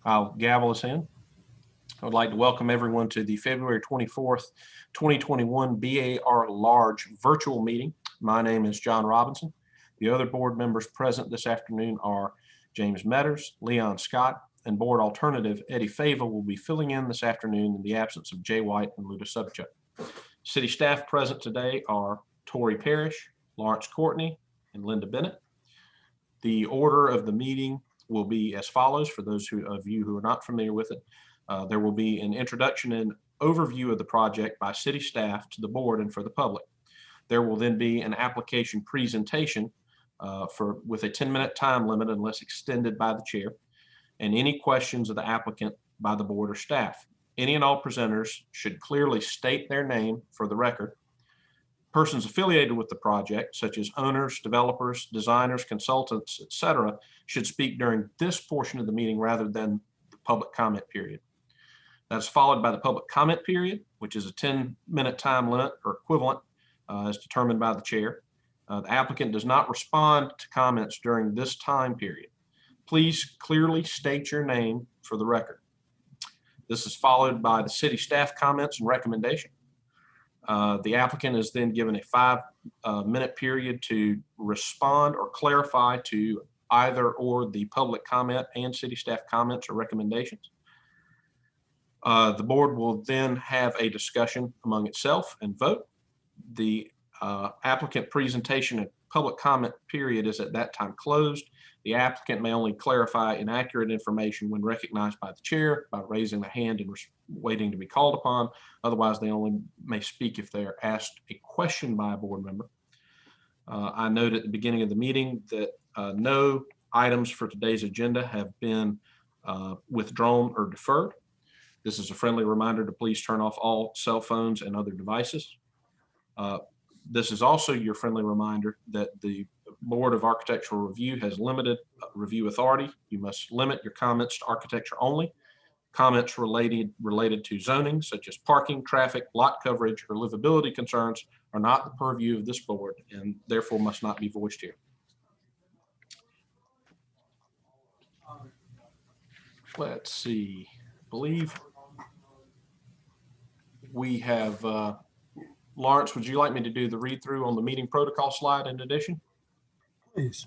I'll gavel us in. I would like to welcome everyone to the February 24th, 2021 BAR Large virtual meeting. My name is John Robinson. The other board members present this afternoon are James Metters, Leon Scott, and board alternative Eddie Fava will be filling in this afternoon in the absence of Jay White and Luda Subchuk. City staff present today are Tori Parrish, Lawrence Courtney, and Linda Bennett. The order of the meeting will be as follows for those of you who are not familiar with it. There will be an introduction and overview of the project by city staff to the board and for the public. There will then be an application presentation with a 10-minute time limit unless extended by the chair, and any questions of the applicant by the board or staff. Any and all presenters should clearly state their name for the record. Persons affiliated with the project, such as owners, developers, designers, consultants, etc., should speak during this portion of the meeting rather than the public comment period. That's followed by the public comment period, which is a 10-minute time limit or equivalent as determined by the chair. The applicant does not respond to comments during this time period. Please clearly state your name for the record. This is followed by the city staff comments and recommendation. The applicant is then given a 5-minute period to respond or clarify to either or the public comment and city staff comments or recommendations. The board will then have a discussion among itself and vote. The applicant presentation and public comment period is at that time closed. The applicant may only clarify inaccurate information when recognized by the chair by raising the hand and waiting to be called upon. Otherwise, they only may speak if they are asked a question by a board member. I noted at the beginning of the meeting that no items for today's agenda have been withdrawn or deferred. This is a friendly reminder to please turn off all cell phones and other devices. This is also your friendly reminder that the Board of Architectural Review has limited review authority. You must limit your comments to architecture only. Comments related to zoning, such as parking, traffic, lot coverage, or livability concerns are not the purview of this board and therefore must not be voiced here. Let's see, I believe we have, Lawrence, would you like me to do the read through on the meeting protocol slide in addition? Please.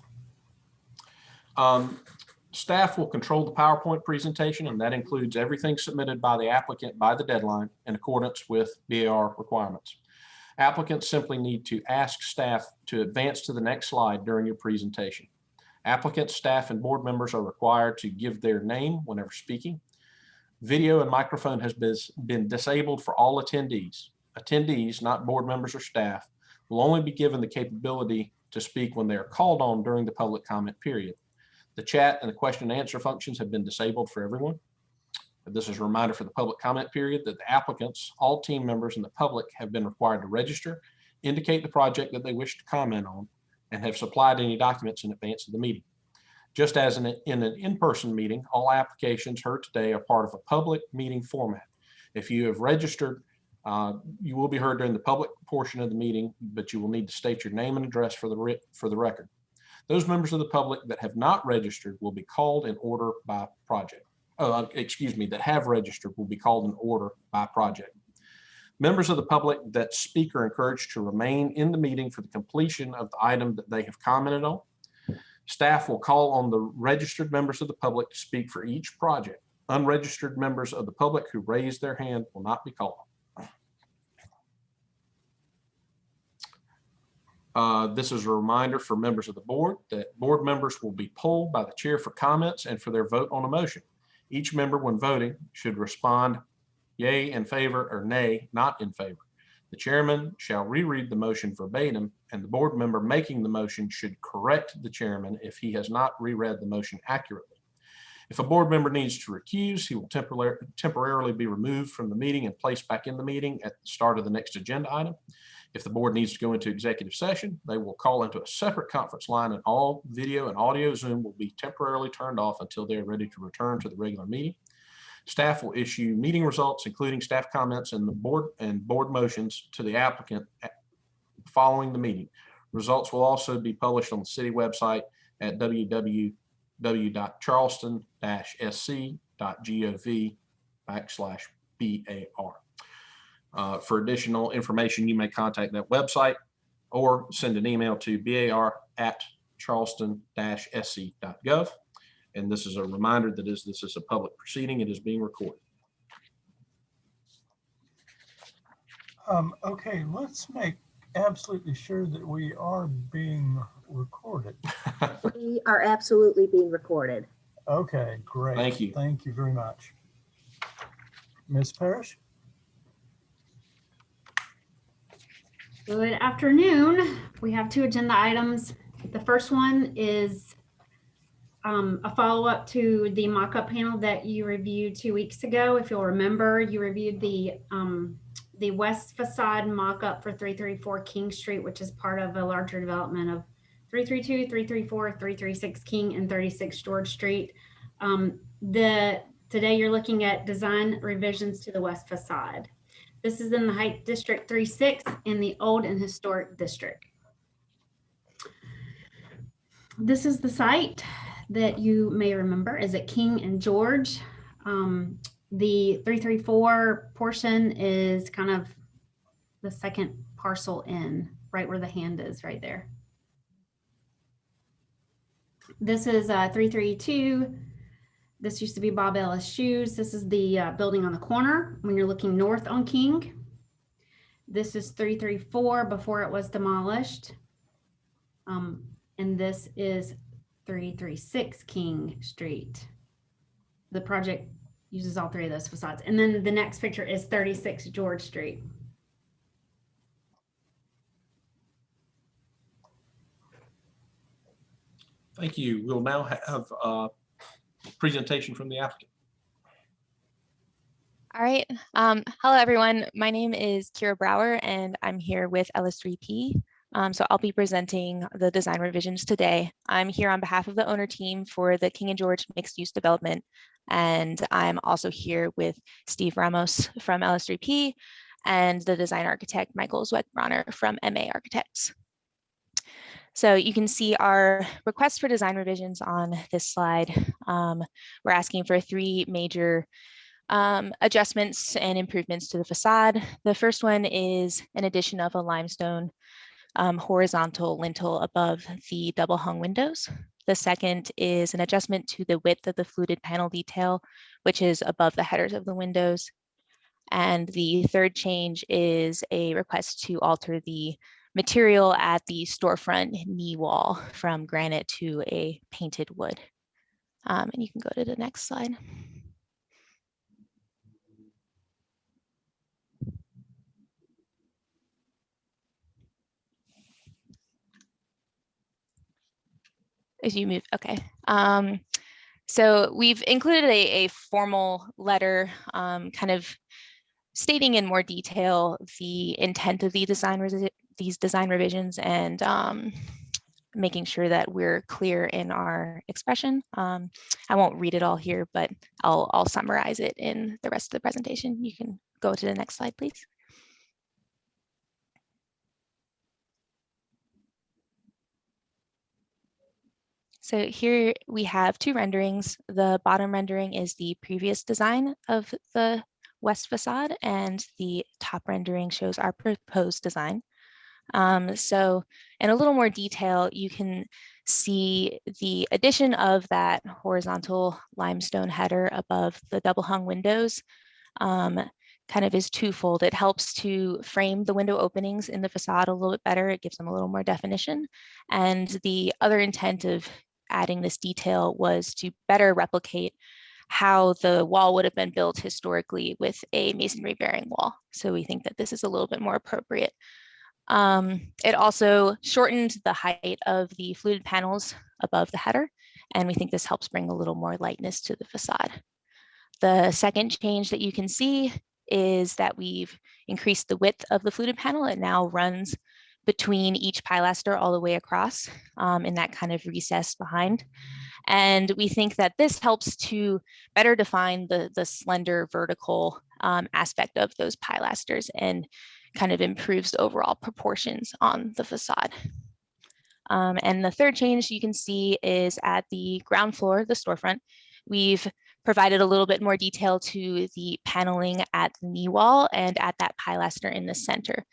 Staff will control the PowerPoint presentation, and that includes everything submitted by the applicant by the deadline in accordance with BAR requirements. Applicants simply need to ask staff to advance to the next slide during your presentation. Applicants, staff, and board members are required to give their name whenever speaking. Video and microphone has been disabled for all attendees. Attendees, not board members or staff, will only be given the capability to speak when they are called on during the public comment period. The chat and the question and answer functions have been disabled for everyone. This is a reminder for the public comment period that the applicants, all team members, and the public have been required to register, indicate the project that they wish to comment on, and have supplied any documents in advance of the meeting. Just as in an in-person meeting, all applications heard today are part of a public meeting format. If you have registered, you will be heard during the public portion of the meeting, but you will need to state your name and address for the record. Those members of the public that have not registered will be called in order by project. That have registered will be called in order by project. Members of the public that speak are encouraged to remain in the meeting for the completion of the item that they have commented on. Staff will call on the registered members of the public to speak for each project. Unregistered members of the public who raise their hand will not be called. This is a reminder for members of the board that board members will be polled by the chair for comments and for their vote on a motion. Each member, when voting, should respond yay in favor or nay, not in favor. The chairman shall reread the motion verbatim, and the board member making the motion should correct the chairman if he has not reread the motion accurately. If a board member needs to recuse, he will temporarily be removed from the meeting and placed back in the meeting at the start of the next agenda item. If the board needs to go into executive session, they will call into a separate conference line, and all video and audio Zoom will be temporarily turned off until they are ready to return to the regular meeting. Staff will issue meeting results, including staff comments and the board motions to the applicant following the meeting. Results will also be published on the city website at www.charleston-sc bar. For additional information, you may contact that website or send an email to bar@charleston-sc.gov. And this is a reminder that this is a public proceeding. It is being recorded. Okay, let's make absolutely sure that we are being recorded. We are absolutely being recorded. Okay, great. Thank you. Thank you very much. Ms. Parrish? Good afternoon. We have two agenda items. The first one is a follow-up to the mock-up panel that you reviewed 2 weeks ago. If you'll remember, you reviewed the west facade mock-up for 334 King Street, which is part of a larger development of 332, 334, 336 King, and 36 George Street. Today you're looking at design revisions to the west facade. This is in the Heights District 36 in the Old and Historic District. This is the site that you may remember is at King and George. The 334 portion is kind of the second parcel in, right where the hand is, right there. This is 332. This used to be Bob Ellis Shoes. This is the building on the corner when you're looking north on King. This is 334 before it was demolished. And this is 336 King Street. The project uses all three of those facades. And then the next picture is 36 George Street. Thank you. We'll now have a presentation from the applicant. All right. Hello, everyone. My name is Kira Brower, and I'm here with LS3P. So I'll be presenting the design revisions today. I'm here on behalf of the owner team for the King and George mixed use development. And I'm also here with Steve Ramos from LS3P and the design architect, Michael Zwetbronner from MA Architects. So you can see our request for design revisions on this slide. We're asking for three major adjustments and improvements to the facade. The first one is an addition of a limestone horizontal lintel above the double hung windows. The second is an adjustment to the width of the fluted panel detail, which is above the headers of the windows. And the third change is a request to alter the material at the storefront knee wall from granite to a painted wood. And you can go to the next slide. As you move, okay. So we've included a formal letter kind of stating in more detail the intent of the these design revisions and making sure that we're clear in our expression. I won't read it all here, but I'll summarize it in the rest of the presentation. You can go to the next slide, please. So here we have two renderings. The bottom rendering is the previous design of the west facade, and the top rendering shows our proposed design. So in a little more detail, you can see the addition of that horizontal limestone header above the double hung windows kind of is twofold. It helps to frame the window openings in the facade a little bit better. It gives them a little more definition. And the other intent of adding this detail was to better replicate how the wall would have been built historically with a masonry bearing wall. So we think that this is a little bit more appropriate. It also shortened the height of the fluted panels above the header, and we think this helps bring a little more lightness to the facade. The second change that you can see is that we've increased the width of the fluted panel. It now runs between each pilaster all the way across in that kind of recess behind. And we think that this helps to better define the slender vertical aspect of those pilasters and kind of improves the overall proportions on the facade. And the third change you can see is at the ground floor, the storefront. We've provided a little bit more detail to the paneling at the knee wall and at that pilaster in the center.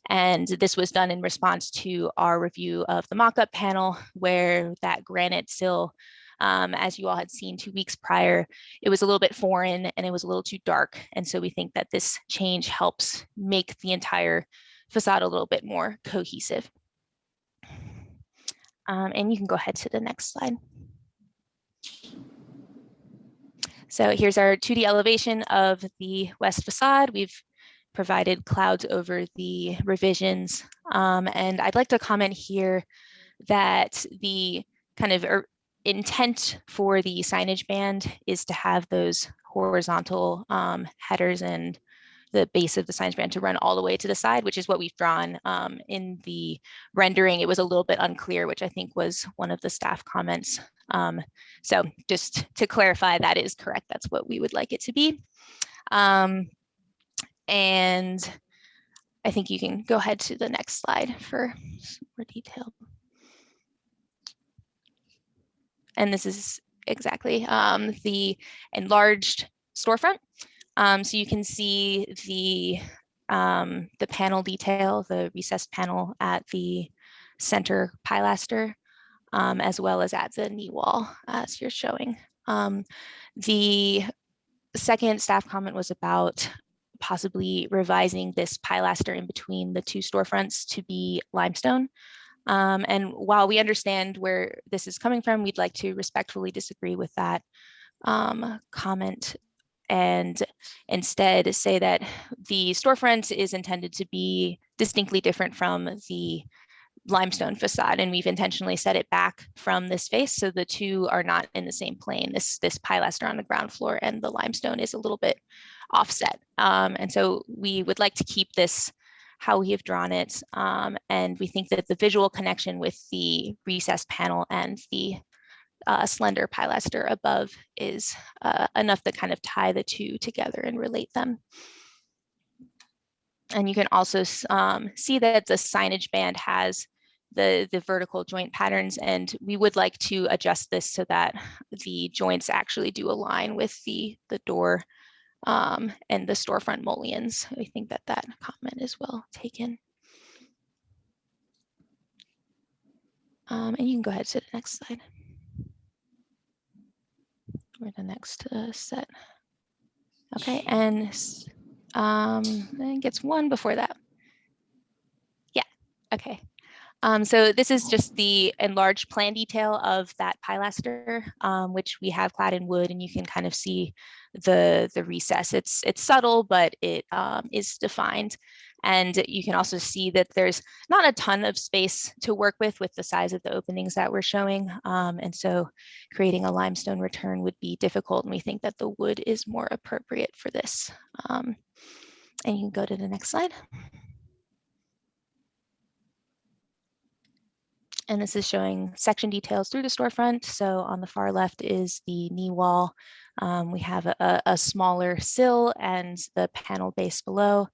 And this was done in response to our review of the mock-up panel, where that granite sill, as you all had seen 2 weeks prior, it was a little bit foreign and it was a little too dark. And so we think that this change helps make the entire facade a little bit more cohesive. And you can go ahead to the next slide. So here's our 2D elevation of the west facade. We've provided clouds over the revisions. And I'd like to comment here that the kind of intent for the signage band is to have those horizontal headers and the base of the signage band to run all the way to the side, which is what we've drawn in the rendering. It was a little bit unclear, which I think was one of the staff comments. So just to clarify, that is correct. That's what we would like it to be. And I think you can go ahead to the next slide for some more detail. And this is exactly the enlarged storefront. So you can see the panel detail, the recessed panel at the center pilaster, as well as at the knee wall, as you're showing. The second staff comment was about possibly revising this pilaster in between the 2 storefronts to be limestone. And while we understand where this is coming from, we'd like to respectfully disagree with that comment and instead say that the storefront is intended to be distinctly different from the limestone facade, and we've intentionally set it back from this face so the 2 are not in the same plane. This pilaster on the ground floor and the limestone is a little bit offset, and so we would like to keep this how we have drawn it, and we think that the visual connection with the recessed panel and the slender pilaster above is enough to kind of tie the 2 together and relate them. And you can also see that the signage band has the vertical joint patterns, and we would like to adjust this so that the joints actually do align with the door and the storefront mullions. I think that that comment is well taken. And you can go ahead to the next slide. Or the next set. Okay, and then gets one before that. Yeah, okay. So this is just the enlarged plan detail of that pilaster, which we have clad in wood, and you can kind of see the recess. It's subtle, but it is defined. And you can also see that there's not a ton of space to work with the size of the openings that we're showing. And so creating a limestone return would be difficult, and we think that the wood is more appropriate for this. And you can go to the next slide. And this is showing section details through the storefront. So on the far left is the knee wall. We have a smaller sill and the panel base below.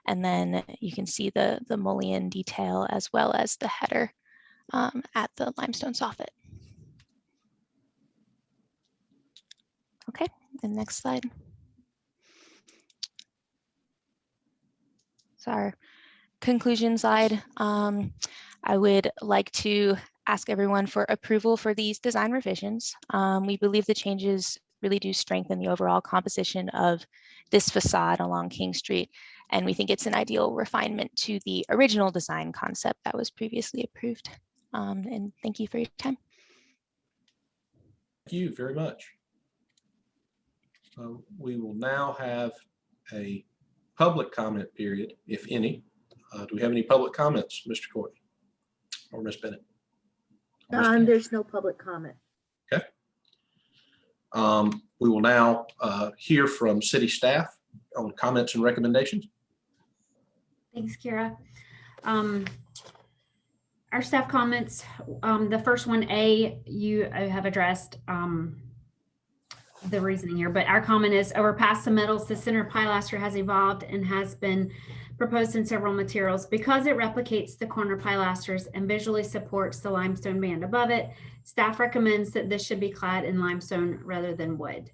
And then you can see the mullion detail as well as the header at the limestone soffit. Okay, and next slide. So our conclusion slide. I would like to ask everyone for approval for these design revisions. We believe the changes really do strengthen the overall composition of this facade along King Street, and we think it's an ideal refinement to the original design concept that was previously approved. And thank you for your time. Thank you very much. We will now have a public comment period, if any. Do we have any public comments, Mr. Courtney or Ms. Bennett? Or Ms. Bennett? There's no public comment. Okay. We will now hear from city staff on comments and recommendations. Thanks, Kira. Our staff comments, the first one, A, you have addressed the reasoning here, but our comment is over past the metals, the center pilaster has evolved and has been proposed in several materials. Because it replicates the corner pilasters and visually supports the limestone band above it, staff recommends that this should be clad in limestone rather than wood.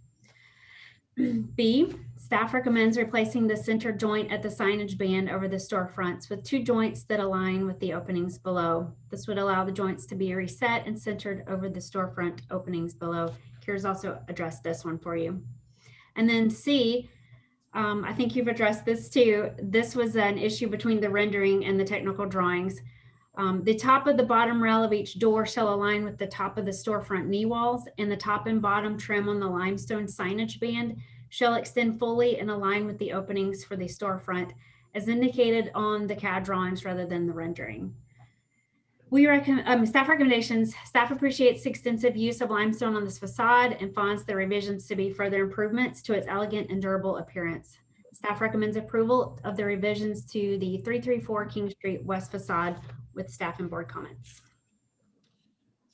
B, staff recommends replacing the center joint at the signage band over the storefronts with 2 joints that align with the openings below. This would allow the joints to be reset and centered over the storefront openings below. Kira's also addressed this one for you. And then C, I think you've addressed this too. This was an issue between the rendering and the technical drawings. The top of the bottom rail of each door shall align with the top of the storefront knee walls, and the top and bottom trim on the limestone signage band shall extend fully and align with the openings for the storefront as indicated on the CAD drawings rather than the rendering. We recommend staff recommendations. Staff appreciates the extensive use of limestone on this facade and finds the revisions to be further improvements to its elegant and durable appearance. Staff recommends approval of the revisions to the 334 King Street West facade with staff and board comments.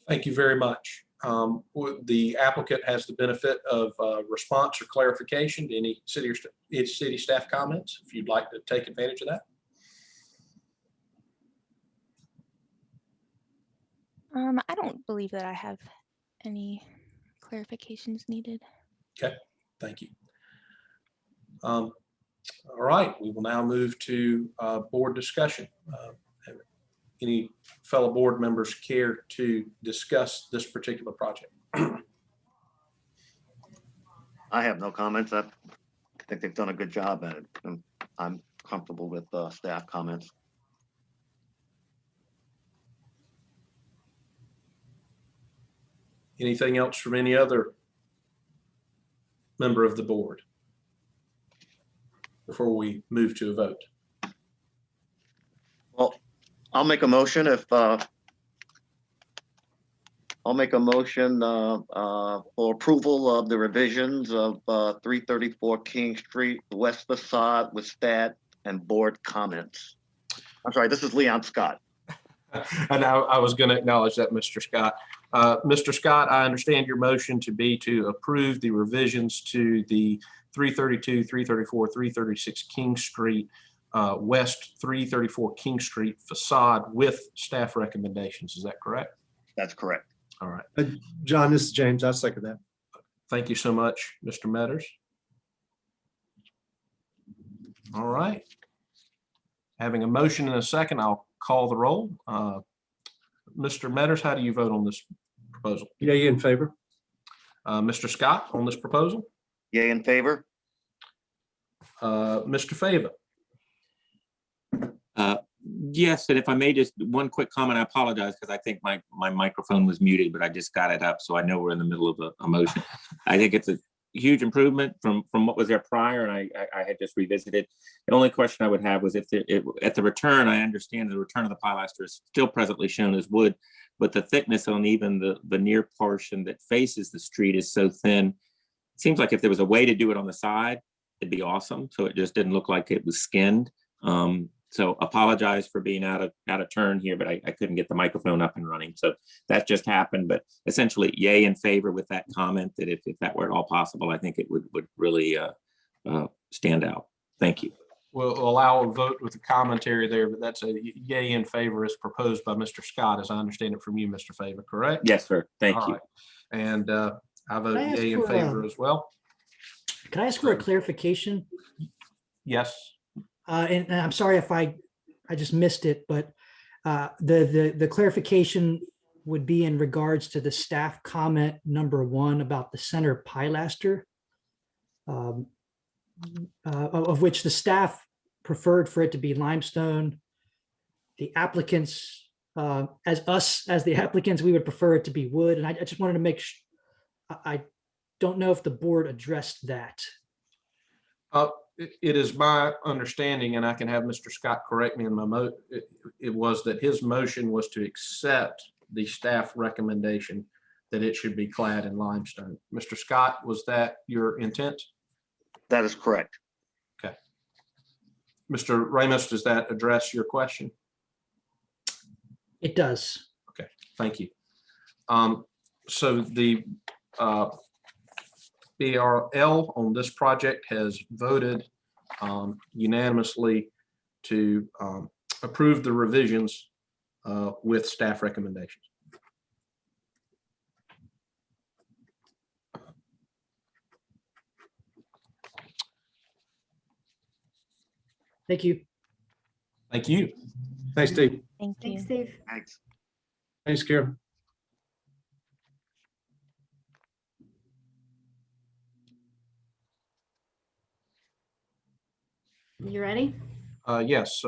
Thank you very much. The applicant has the benefit of response or clarification to any city staff comments, if you'd like to take advantage of that. I don't believe that I have any clarifications needed. Okay, thank you. All right, we will now move to board discussion. Any fellow board members care to discuss this particular project? I have no comments. I think they've done a good job at it. I'm comfortable with staff comments. Anything else from any other member of the board before we move to a vote? Well, I'll make a motion if I'll make a motion for approval of the revisions of 334 King Street West facade with stat and board comments. I'm sorry, this is Leon Scott. And I was going to acknowledge that, Mr. Scott. Mr. Scott, I understand your motion to be to approve the revisions to the 332, 334, 336 King Street, West 334 King Street facade with staff recommendations. Is that correct? That's correct. All right. John, this is James. I'll second that. Thank you so much, Mr. Metters. All right. Having a motion and a second, I'll call the roll. Mr. Metters, how do you vote on this proposal? Yay in favor. Mr. Scott, on this proposal? Yay in favor? Mr. Fava? Yes, and if I may, just one quick comment, I apologize because I think my microphone was muted, but I just got it up, so I know we're in the middle of a motion. I think it's a huge improvement from what was there prior, and I had just revisited. The only question I would have was if at the return, I understand the return of the pilaster is still presently shown as wood, but the thickness on even the veneer portion that faces the street is so thin. It seems like if there was a way to do it on the side, it'd be awesome. So it just didn't look like it was skinned. So apologize for being out of turn here, but I couldn't get the microphone up and running. So that just happened, but essentially yay in favor with that comment that if that were at all possible, I think it would really stand out. Thank you. We'll allow a vote with the commentary there, but that's a yay in favor as proposed by Mr. Scott, as I understand it from you, Mr. Favor, correct? Yes, sir. Thank All you. right. And I vote Can I ask yay in for, favor as well. Can I ask for a clarification? Yes. And I'm sorry if I just missed it, but the clarification would be in regards to the staff comment number 1 about the center pilaster, of which the staff preferred for it to be limestone. The applicants, as the applicants, we would prefer it to be wood. And I just wanted to make sure, I don't know if the board addressed that. It is my understanding, and I can have Mr. Scott correct me in my it was that his motion was to accept the staff recommendation that it should be clad in limestone. Mr. Scott, was that your intent? That is correct. Okay. Mr. Ramos, does that address your question? It does. Okay, thank you. So the BRL on this project has voted unanimously to approve the revisions with staff recommendations. Thank you. Thank you. Thanks, Steve. Thank you. Thanks, Steve. Thanks. Thanks, Karen. You ready? Yes,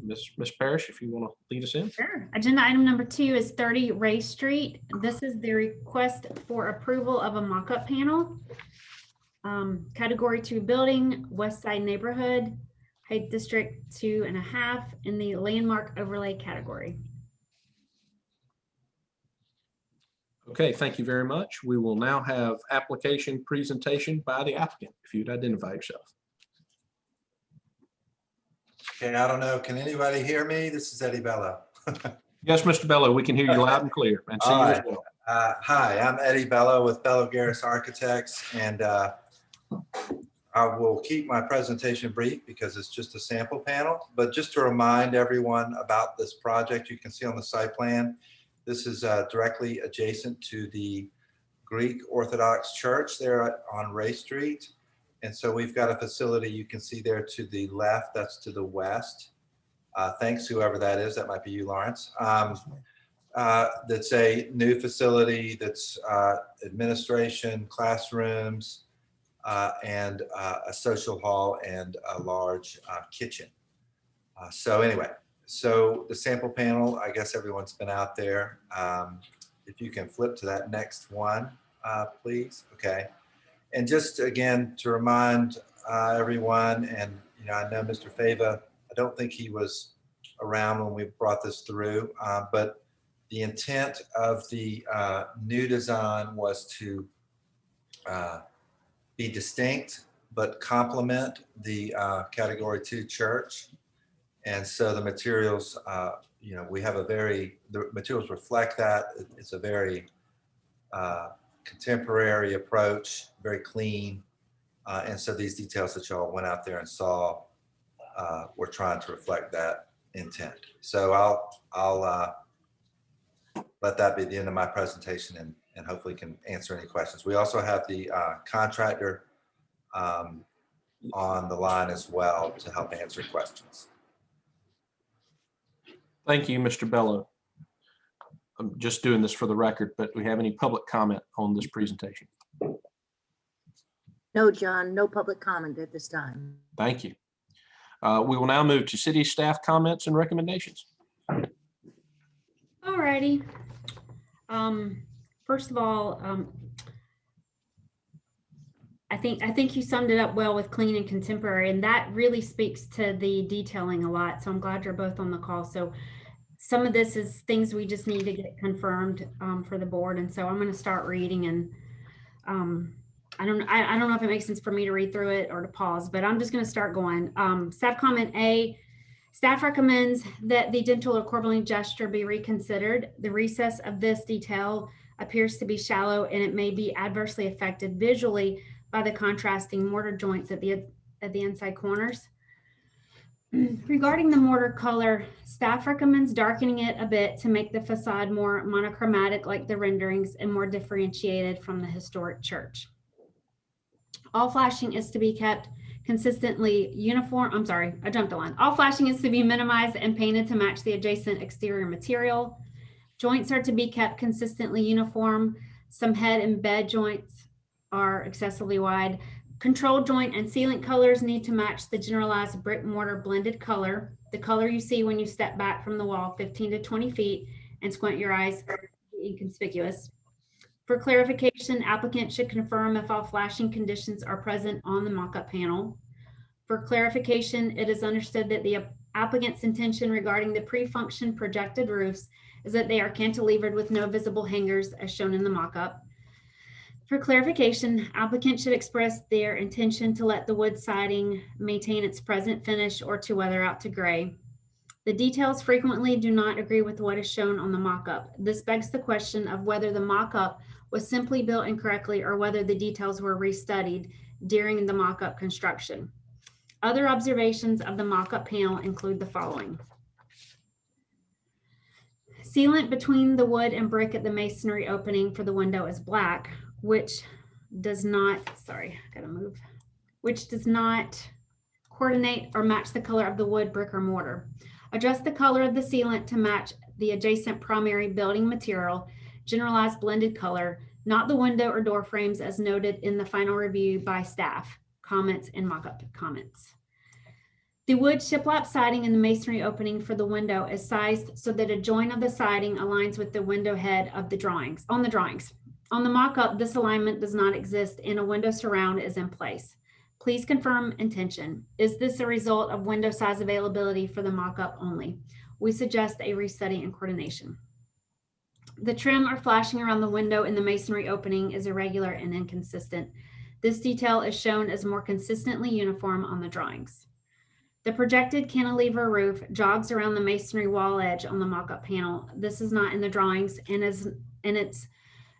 Ms. Parrish, if you want to lead us in. Sure. Agenda item number 2 is 30 Ray Street. This is the request for approval of a mock-up panel. Category 2 building, West Side neighborhood, height district 2.5 in the landmark overlay category. Okay, thank you very much. We will now have application presentation by the applicant, if you'd identify yourself. Okay, I don't know. Can anybody hear me? This is Eddie Bello. Yes, Mr. Bello, we can hear you loud and clear and see you All as right. well. Hi, I'm Eddie Bello with Bello Garris Architects, and I will keep my presentation brief because it's just a sample panel. But just to remind everyone about this project, you can see on the site plan, this is directly adjacent to the Greek Orthodox Church there on Ray Street. And so we've got a facility you can see there to the left, that's to the west. Thanks, whoever that is. That might be you, Lawrence. That's a new facility that's administration, classrooms, and a social hall and a large kitchen. So anyway, so the sample panel, I guess everyone's been out there. If you can flip to that next one, please. Okay. And just again, to remind everyone, and I know Mr. Fava, I don't think he was around when we brought this through, but the intent of the new design was to be distinct, but complement the Category 2 church. And so the materials, we have the materials reflect that. It's a very contemporary approach, very clean. And so these details that y'all went out there and saw, we're trying to reflect that intent. So I'll let that be the end of my presentation and hopefully can answer any questions. We also have the contractor on the line as well to help answer questions. Thank you, Mr. Bello. I'm just doing this for the record, but do we have any public comment on this presentation? No, John, no public comment at this time. Thank you. We will now move to city staff comments and recommendations. All righty. First of all, I think you summed it up well with clean and contemporary, and that really speaks to the detailing a lot. So I'm glad you're both on the call. So some of this is things we just need to get confirmed for the board. And so I'm going to start reading, and I don't know if it makes sense for me to read through it or to pause, but I'm just going to start going. Staff comment A, staff recommends that the dental or corbelline gesture be reconsidered. The recess of this detail appears to be shallow, and it may be adversely affected visually by the contrasting mortar joints at the inside corners. Regarding the mortar color, staff recommends darkening it a bit to make the facade more monochromatic like the renderings and more differentiated from the historic church. All flashing is to be kept consistently uniform. I'm sorry, I jumped a line. All flashing is to be minimized and painted to match the adjacent exterior material. Joints are to be kept consistently uniform. Some head and bed joints are excessively wide. Control joint and sealant colors need to match the generalized brick mortar blended color, the color you see when you step back from the wall 15 to 20 feet and squint your eyes, inconspicuous. For clarification, applicant should confirm if all flashing conditions are present on the mock-up panel. For clarification, it is understood that the applicant's intention regarding the pre-function projected roofs is that they are cantilevered with no visible hangers as shown in the mock-up. For clarification, applicant should express their intention to let the wood siding maintain its present finish or to weather out to gray. The details frequently do not agree with what is shown on the mock-up. This begs the question of whether the mock-up was simply built incorrectly or whether the details were restudied during the mock-up construction. Other observations of the mock-up panel include the following. Sealant between the wood and brick at the masonry opening for the window is black, which does not coordinate or match the color of the wood, brick, or mortar. Adjust the color of the sealant to match the adjacent primary building material, generalized blended color, not the window or door frames as noted in the final review by staff, comments, and mock-up comments. The wood shiplap siding in the masonry opening for the window is sized so that a joint of the siding aligns with the window head of the drawings, on the drawings. On the mock-up, this alignment does not exist and a window surround is in place. Please confirm intention. Is this a result of window size availability for the mock-up only? We suggest a restudy and coordination. The trim or flashing around the window in the masonry opening is irregular and inconsistent. This detail is shown as more consistently uniform on the drawings. The projected cantilever roof jogs around the masonry wall edge on the mock-up panel. This is not in the drawings and it's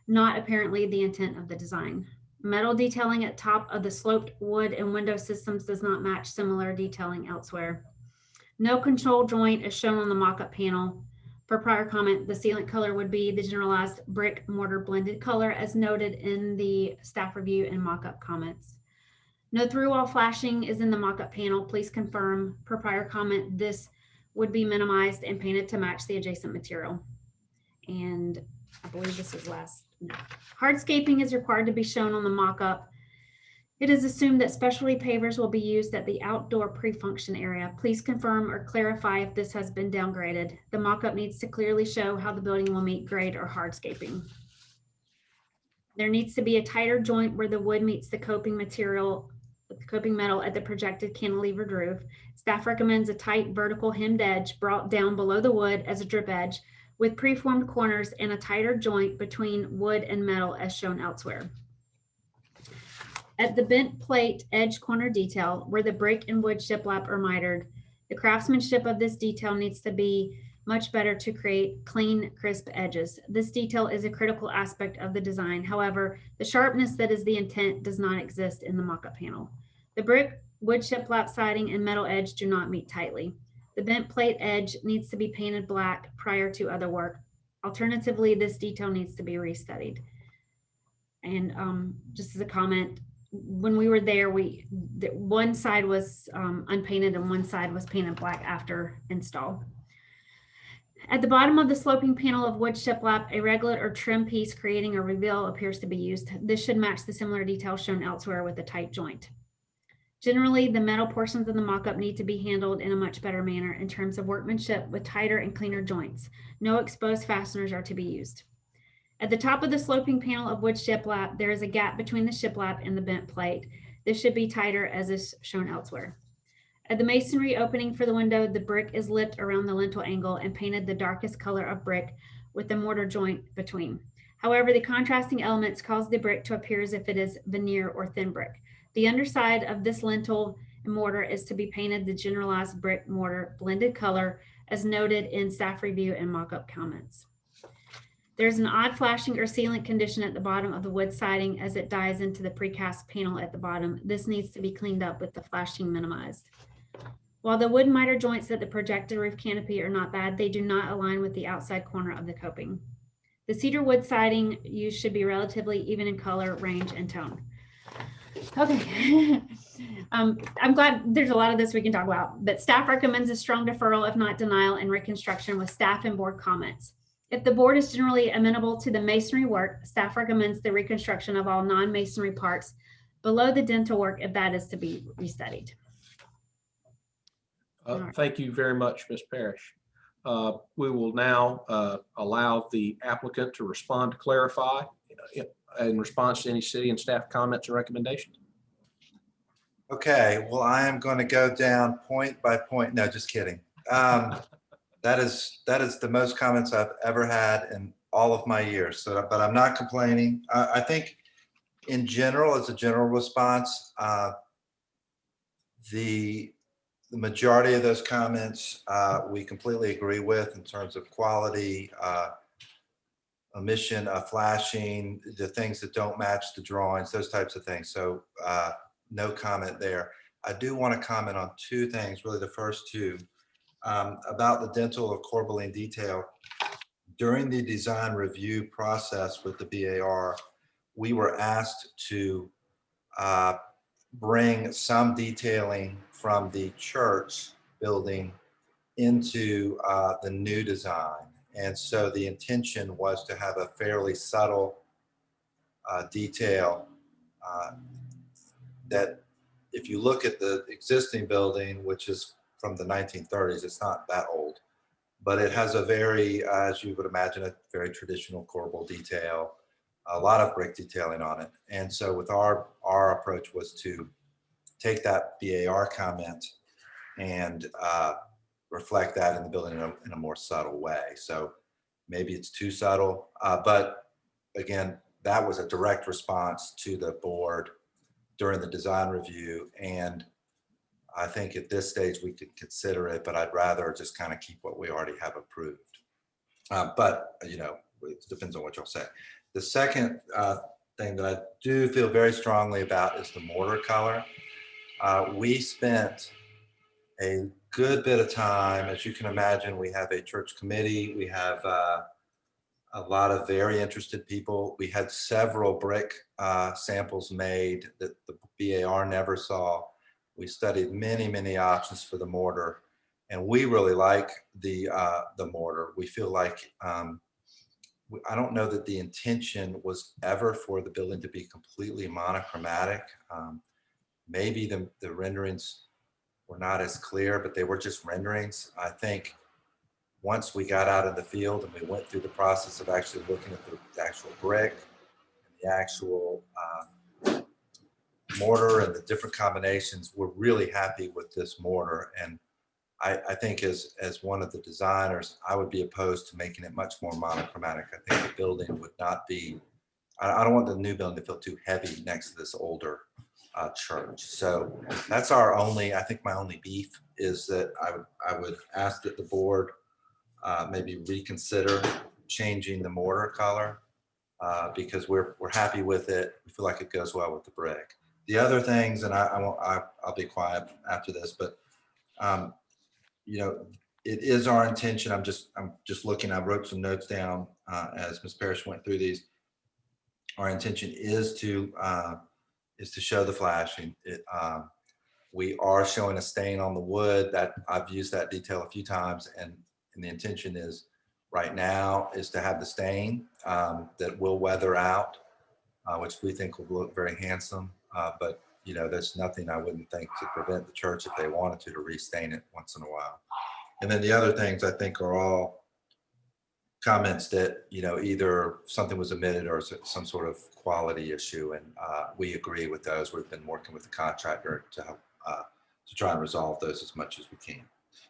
not apparently the intent of the design. Metal detailing at top of the sloped wood and window systems does not match similar detailing elsewhere. No control joint is shown on the mock-up panel. For prior comment, the sealant color would be the generalized brick mortar blended color as noted in the staff review and mock-up comments. No through-wall flashing is in the mock-up panel. Please confirm. Per prior comment, this would be minimized and painted to match the adjacent material. And I believe this is last. No. Hardscaping is required to be shown on the mock-up. It is assumed that specialty pavers will be used at the outdoor pre-function area. Please confirm or clarify if this has been downgraded. The mock-up needs to clearly show how the building will meet grade or hardscaping. There needs to be a tighter joint where the wood meets the coping material, the coping metal at the projected cantilevered roof. Staff recommends a tight vertical hemmed edge brought down below the wood as a drip edge with preformed corners and a tighter joint between wood and metal as shown elsewhere. At the bent plate edge corner detail where the brick and wood shiplap are mitered, the craftsmanship of this detail needs to be much better to create clean, crisp edges. This detail is a critical aspect of the design. However, the sharpness that is the intent does not exist in the mock-up panel. The brick, wood shiplap siding, and metal edge do not meet tightly. The bent plate edge needs to be painted black prior to other work. Alternatively, this detail needs to be restudied. And just as a comment, when we were there, one side was unpainted and one side was painted black after install. At the bottom of the sloping panel of wood shiplap, a reglet or trim piece creating a reveal appears to be used. This should match the similar detail shown elsewhere with a tight joint. Generally, the metal portions of the mock-up need to be handled in a much better manner in terms of workmanship with tighter and cleaner joints. No exposed fasteners are to be used. At the top of the sloping panel of wood shiplap, there is a gap between the shiplap and the bent plate. This should be tighter as is shown elsewhere. At the masonry opening for the window, the brick is lipped around the lintel angle and painted the darkest color of brick with the mortar joint between. However, the contrasting elements cause the brick to appear as if it is veneer or thin brick. The underside of this lintel and mortar is to be painted the generalized brick mortar blended color as noted in staff review and mock-up comments. There's an odd flashing or sealant condition at the bottom of the wood siding as it dies into the precast panel at the bottom. This needs to be cleaned up with the flashing minimized. While the wood miter joints at the projected roof canopy are not bad, they do not align with the outside corner of the coping. The cedar wood siding used should be relatively even in color, range, and tone. Okay, I'm glad there's a lot of this we can talk about, but staff recommends a strong deferral, if not denial, and reconstruction with staff and board comments. If the board is generally amenable to the masonry work, staff recommends the reconstruction of all non-masonry parts below the dental work if that is to be restudied. Thank you very much, Ms. Parrish. We will now allow the applicant to respond to clarify in response to any city and staff comments or recommendations. Okay, well, I am going to go down point by point. No, just kidding. That is the most comments I've ever had in all of my years. So, but I'm not complaining. I think in general, as a general response, the majority of those comments we completely agree with in terms of quality, omission, flashing, the things that don't match the drawings, those types of things. So no comment there. I do want to comment on two things, really the first two, about the dental or corbeline detail. During the design review process with the BAR, we were asked to bring some detailing from the church building into the new design. And so the intention was to have a fairly subtle detail that if you look at the existing building, which is from the 1930s, it's not that old, but it has a very, as you would imagine, a very traditional corbel detail, a lot of brick detailing on it. And so with our approach was to take that BAR comment and reflect that in the building in a more subtle way. So maybe it's too subtle, but again, that was a direct response to the board during the design review. And I think at this stage we could consider it, but I'd rather just kind of keep what we already have approved. But, you know, it depends on what y'all say. The second thing that I do feel very strongly about is the mortar color. We spent a good bit of time, as you can imagine. We have a church committee. We have a lot of very interested people. We had several brick samples made that the BAR never saw. We studied many, many options for the mortar, and we really like the mortar. We feel like, I don't know that the intention was ever for the building to be completely monochromatic. Maybe the renderings were not as clear, but they were just renderings. I think once we got out in the field and we went through the process of actually looking at the actual brick, and the actual mortar and the different combinations, we're really happy with this mortar. And I think as one of the designers, I would be opposed to making it much more monochromatic. I think the building would not be, I don't want the new building to feel too heavy next to this older church. So that's our only, I think my only beef is that I would ask that the board maybe reconsider changing the mortar color because we're happy with it. We feel like it goes well with the brick. The other things, and I'll be quiet after this, but you know, it is our intention. I'm just looking. I wrote some notes down as Ms. Parrish went through these. Our intention is to show the flashing. We are showing a stain on the wood. That I've used that detail a few times, and the intention is right now is to have the stain that will weather out, which we think will look very handsome. But you know, there's nothing I wouldn't think to prevent the church if they wanted to restain it once in a while. And then the other things I think are all comments that, you know, either something was omitted or some sort of quality issue. And we agree with those. We've been working with the contractor to help to try and resolve those as much as we can.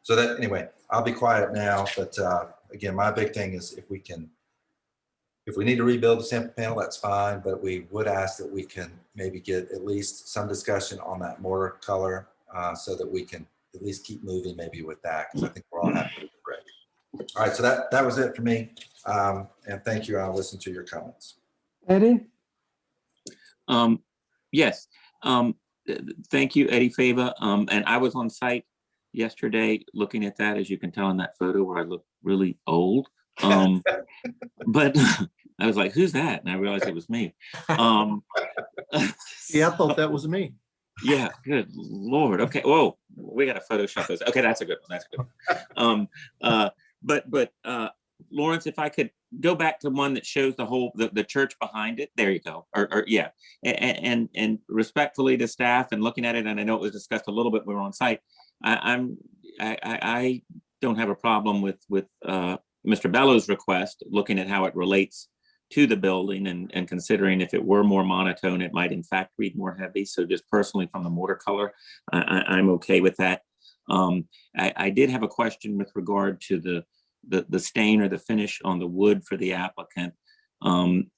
So that, anyway, I'll be quiet now. But again, my big thing is if we need to rebuild the sample panel, that's fine, but we would ask that we can maybe get at least some discussion on that mortar color so that we can at least keep moving maybe with that, because I think we're all happy with the brick. All right, so that was it for me. And thank you. I'll listen to your comments. Eddie? Yes. Thank you, Eddie Fava. And I was on site yesterday looking at that, as you can tell in that photo where I look really old. But I was like, who's that? And I realized it was me. Yeah, I thought that was me. Yeah, good Lord. Okay. Whoa, we got to Photoshop this. Okay, that's a good one. That's a good one. But Lawrence, if I could go back to one that shows the whole the church behind it. There you go. Or yeah. And respectfully to staff and looking at it, and I know it was discussed a little bit when we were on site. I don't have a problem with Mr. Bellows' request, looking at how it relates to the building and considering if it were more monotone, it might in fact read more heavy. So just personally from the mortar color, I'm okay with that. I did have a question with regard to the stain or the finish on the wood for the applicant.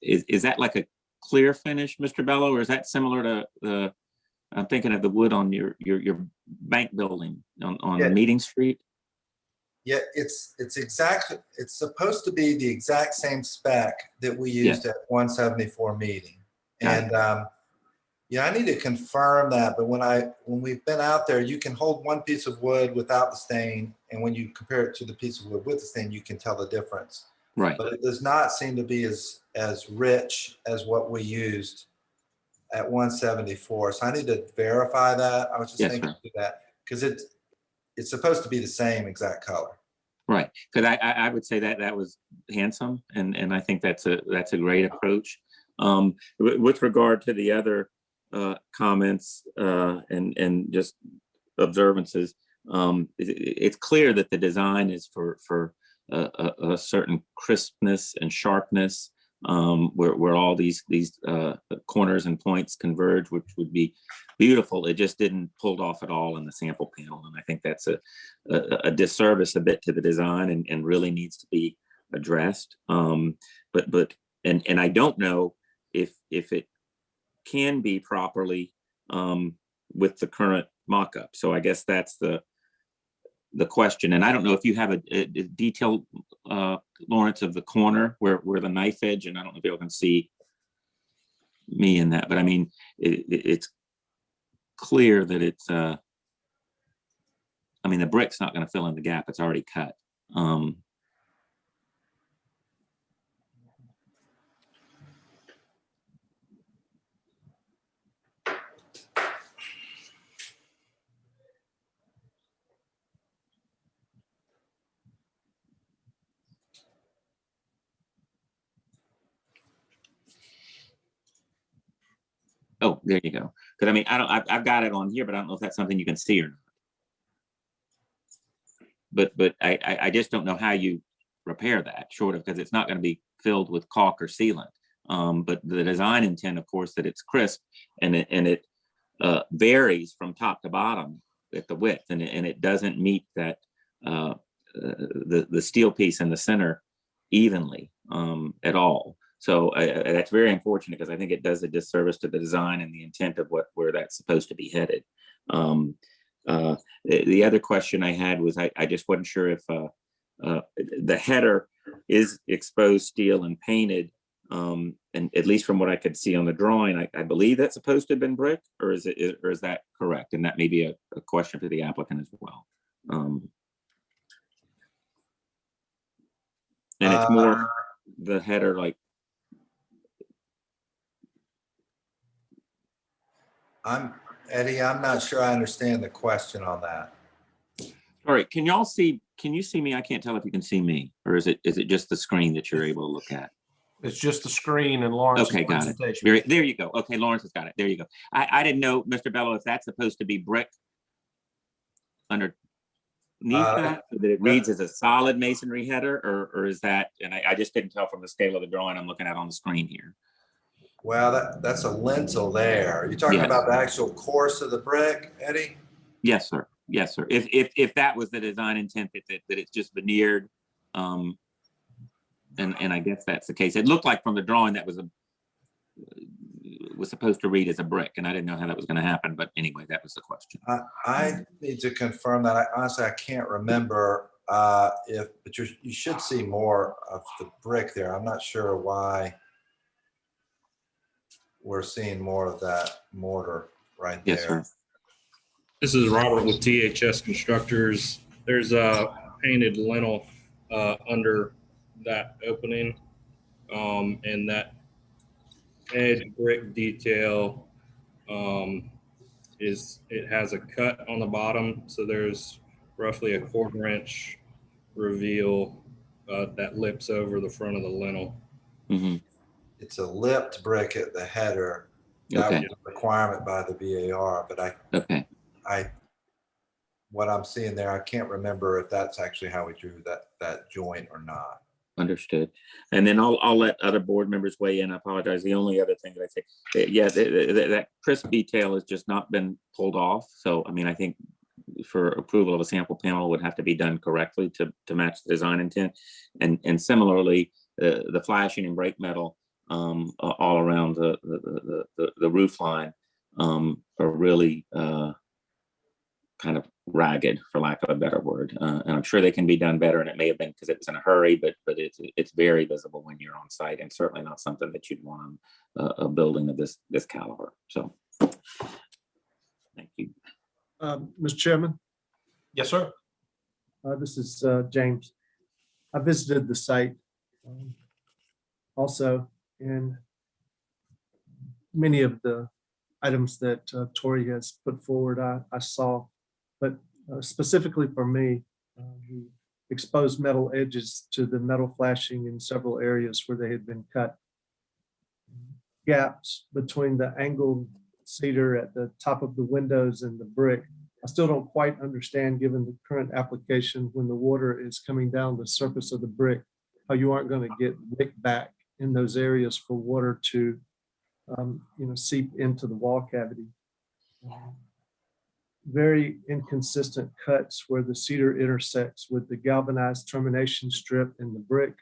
Is that like a clear finish, Mr. Bello, or is that similar to I'm thinking of the wood on your bank building on Yeah. Meeting Street? Yeah, it's supposed to be the exact same spec that we used at 174 Meeting. And yeah, I need to confirm that, but when we've been out there, you can hold one piece of wood without the stain, and when you compare it to the piece of wood with the stain, you can tell the difference. Right. But it does not seem to be as rich as what we used at 174. So I need to verify that. I was just Yes, thinking sir. of that because it's supposed to be the same exact color. Right, because I would say that that was handsome, and I think that's a great approach. With regard to the other comments and just observances, it's clear that the design is for a certain crispness and sharpness, where all these corners and points converge, which would be beautiful. It just didn't pulled off at all in the sample panel, and I think that's a disservice a bit to the design, and really needs to be addressed. But I don't know if it can be properly with the current mock-up. So I guess that's the question. And I don't know if you have a detailed, Lawrence, of the corner where the knife edge, and I don't know if people can see me in that, but I mean, it's clear that it's, I mean, the brick's not going to fill in the gap. It's already cut. Oh, there you go. Because I mean, I've got it on here, but I don't know if that's something you can see or not. But I just don't know how you repair that, short of, because it's not going to be filled with caulk or sealant. But the design intent, of course, that it's crisp, and it varies from top to bottom at the width, and it doesn't meet that the steel piece in the center evenly at all. So that's very unfortunate, because I think it does a disservice to the design and the intent of where that's supposed to be headed. The other question I had was I just wasn't sure if the header is exposed steel and painted, and at least from what I could see on the drawing, I believe that's supposed to have been brick, or is that correct? And that may be a question for the applicant as well. And it's more the header, like, Eddie, I'm not sure I understand the question on that. all right, can you see me? I can't tell if you can see me, or is it just the screen that you're able to look at? It's just the screen and Lawrence's Okay, got it. presentation. There you go. Okay, Lawrence has got it. There you go. I didn't know, Mr. Bello, if that's supposed to be brick underneath that, so that it reads as a solid masonry header, or is that, and I just didn't tell from the scale of the drawing I'm looking at on the screen here. Well, that's a lintel there. Are you talking Yes. about the actual course of the brick, Eddie? Yes, sir. Yes, sir. If that was the design intent, that it's just veneered, and I guess that's the case. It looked like from the drawing that was supposed to read as a brick, and I didn't know how that was going to happen. But anyway, that was the question. I need to confirm that. Honestly, I can't remember but you should see more of the brick there. I'm not sure why we're seeing more of that mortar right there. Yes, sir. This is Robert with THS Constructors. There's a painted lintel under that opening, and that edge brick detail it has a cut on the bottom, so there's roughly a 1/4 inch reveal that lips over the front of the lintel. Mm-hmm. It's a lipped brick at the header. That Okay. was a requirement by the VAR, but what I'm seeing there, I can't remember if that's actually how we drew that joint or not. Understood. And then I'll let other board members weigh in. I apologize. The only other thing that I say, yeah, that crisp detail has just not been pulled off. So, I mean, I think for approval of a sample panel would have to be done correctly to match the design intent. And similarly, the flashing and brake metal all around the roof line are really kind of ragged, for lack of a better word. And I'm sure they can be done better, and it may have been because it was in a hurry, but it's very visible when you're on site, and certainly not something that you'd want on a building of this caliber. So, thank you. Mr. Chairman, Yes, sir. this is James. I visited the site also, and many of the items that Tori has put forward, I saw. But specifically for me, the exposed metal edges to the metal flashing in several areas where they had been cut. Gaps between the angled cedar at the top of the windows and the brick. I still don't quite understand, given the current application, when the water is coming down the surface of the brick, how you aren't going to get wick back in those areas for water to seep into the wall cavity. Very inconsistent cuts where the cedar intersects with the galvanized termination strip in the brick.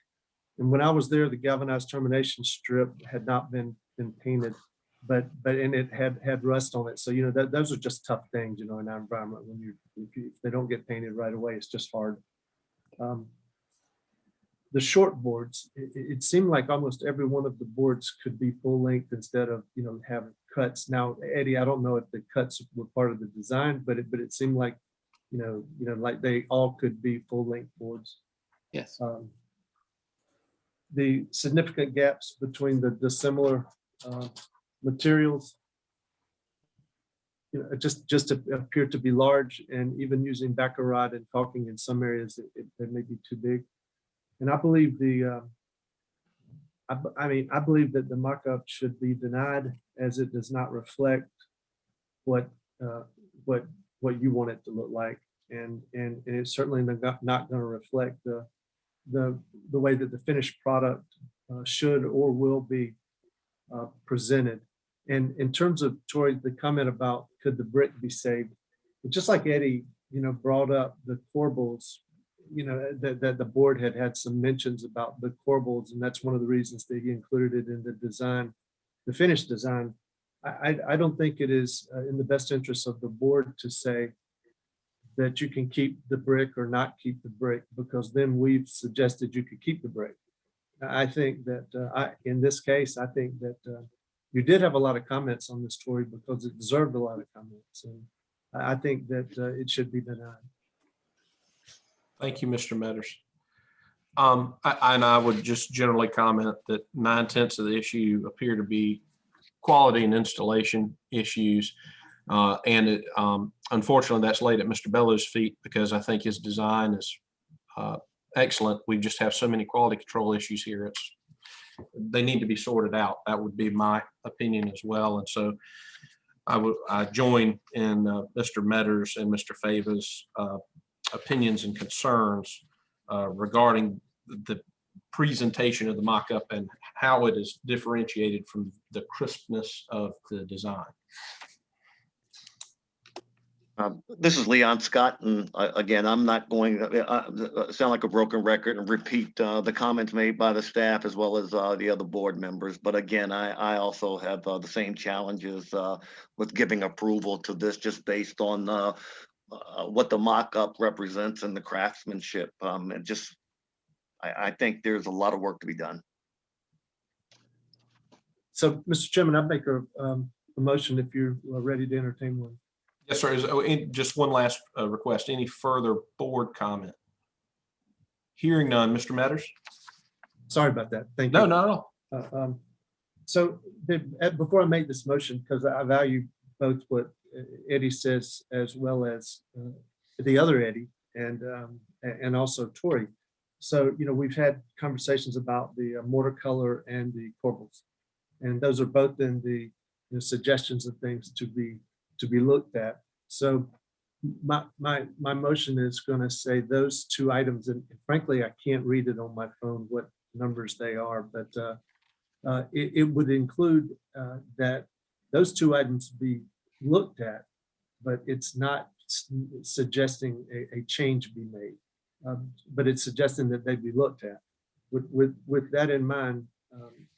And when I was there, the galvanized termination strip had not been painted, but it had rust on it. So, those are just tough things, in our environment. If they don't get painted right away, it's just hard. The short boards, it seemed like almost every one of the boards could be full length instead of, having cuts. Now, Eddie, I don't know if the cuts were part of the design, but it seemed like, like they all could be full length boards. Yes. The significant gaps between the dissimilar materials, just appear to be large, and even using baccarat and caulking in some areas, it may be too big. And I believe I believe that the mock-up should be denied, as it does not reflect what you want it to look like, and it's certainly not going to reflect the way that the finished product should or will be presented. And in terms of, Tori, the comment about could the brick be saved, just like Eddie, brought up the corbels, that the board had some mentions about the corbels, and that's one of the reasons that he included it in the design, the finished design. I don't think it is in the best interest of the board to say that you can keep the brick or not keep the brick, because then we've suggested you could keep the brick. I think that in this case, I think that you did have a lot of comments on this, Tori, because it deserved a lot of comments. And I think that it should be denied. Thank you, Mr. Metters. I would just generally comment that 9/10 of the issue appear to be quality and installation issues. Unfortunately, that's laid at Mr. Bellows' feet, because I think his design is excellent. We just have so many quality control issues here. They need to be sorted out. That would be my opinion as well. And so I join in Mr. Metters and Mr. Fava's opinions and concerns regarding the presentation of the mock-up and how it is differentiated from the crispness of the design. This is Leon Scott, and again, I'm not going to sound like a broken record and repeat the comments made by the staff as well as the other board members. But again, I also have the same challenges with giving approval to this, just based on what the mock-up represents and the craftsmanship. I think there's a lot of work to be done. So, Mr. Chairman, I'd make a motion if you're ready to entertain one. Yes, sir. Just one last request. Any further board comment? Hearing none. Mr. Metters? Sorry about that. Thank you. No, not at all. So before I make this motion, because I value both what Eddie says as well as the other Eddie and also Tori. So, we've had conversations about the mortar color and the corbels, and those are both in the suggestions of things to be looked at. So my motion is going to say those two items, and frankly, I can't read it on my phone what numbers they are, but it would include that those two items be looked at, but it's not suggesting a change be made, but it's suggesting that they be looked at. With that in mind,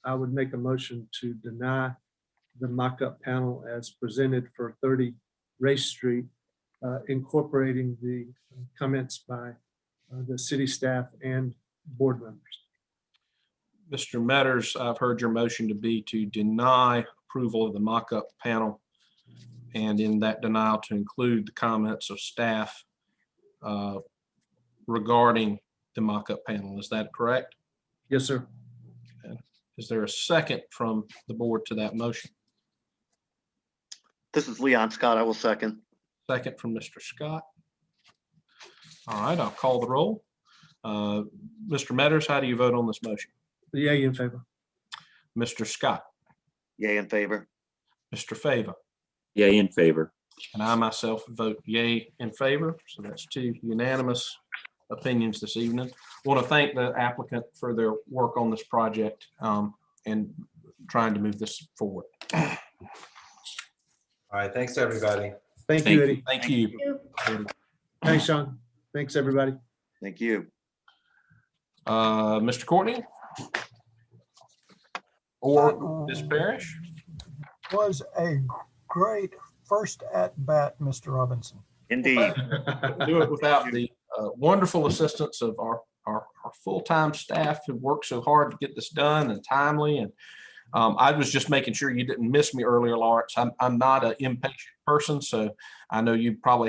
I would make a motion to deny the mock-up panel as presented for 30 Race Street, incorporating the comments by the city staff and board members. Mr. Metters, I've heard your motion to be to deny approval of the mock-up panel, and in that denial to include the comments of staff regarding the mock-up panel. Is that correct? Yes, sir. Is there a second from the board to that motion? This is Leon Scott. I will second. Second from Mr. Scott. All right, I'll call the roll. Mr. Metters, how do you vote on this motion? Yay in favor. Mr. Scott, Yay in favor. Mr. Fava, Yay in favor. and I myself vote yay in favor. So that's two unanimous opinions this evening. Want to thank the applicant for their work on this project and trying to move this forward. All right, thanks, everybody. Thank Thank you, you. Eddie. Thank you. Thanks, Sean. Thanks, everybody. Thank you. Mr. Courtney? Or Ms. Parrish? Was a great first at bat, Mr. Robinson. Indeed. Do it without the wonderful assistance of our full-time staff who worked so hard to get this done and timely. And I was just making sure you didn't miss me earlier, Lawrence. I'm not an impatient person, so I know you probably